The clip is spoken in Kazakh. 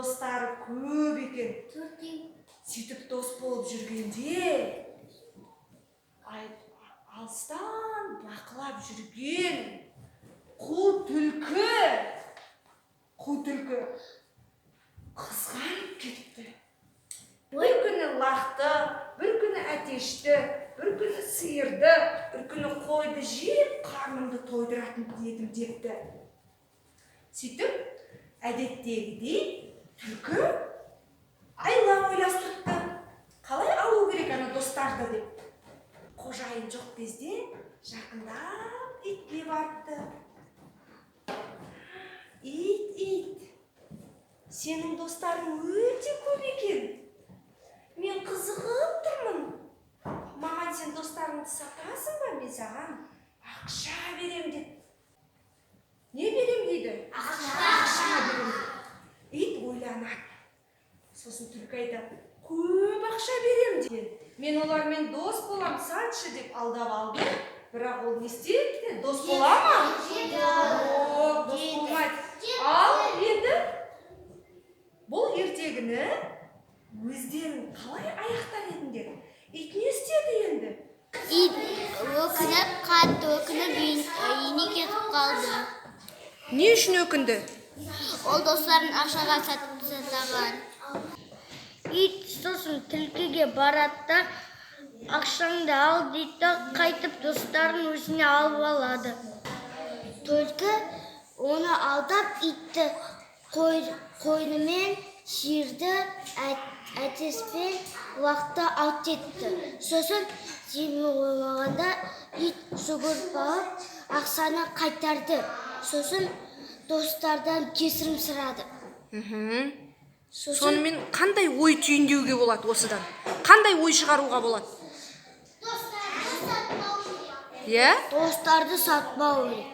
Достары көп екен. Сөйтіп дос болып жүргенде алыстан бақылап жүрген қу түлкі қызғанып кетіпті. Бір күні лақты, бір күні әтешті, бір күні сиырды, бір күні қойды жеп қарнымды тойдыратын едім депті. Сөйтіп, әдеттегідей түлкі айла ойластырыпты. Қалай алу керек ана достарды деп. Қожайын жоқ кезде жақындап итке барыпты. Ит, сенің достарың өте көп екен. Мен қызығып тұрмын. Маған сен достарыңды сатасың ба? Мен саған ақша берем деп. Не берем дейді? Ақша берем. Ит ойланады. Сосын түлкі айтады, көп ақша берем дейді. Мен олармен дос болам, сатшы деп алдап алды. Бірақ ол не істейді? Дос бола ма? Жоқ, дос болмайды. Ал енді бұл ертегіні өздерің қалай аяқтар едіңдер? Ит не істеді енді? Ит өкініп, қатты өкініп үйіне кетіп қалды. Не үшін өкінді? Ол достарын ақшаға сатаған. Ит сосын түлкіге барады, ақшаңды ал дейді, қайтып достарын өзіне алып алады. Түлкі оны алдап итті қойнымен сиырды әтеспен уақытта алып кетті. Сосын жеме қоймағанда ит жүгіріп алып ақшаны қайтарды. Сосын достардан кесірім сұрады. Сонымен қандай ой түйіндеуге болады осыдан? Қандай ой шығаруға болады? Достарды сатпау керек.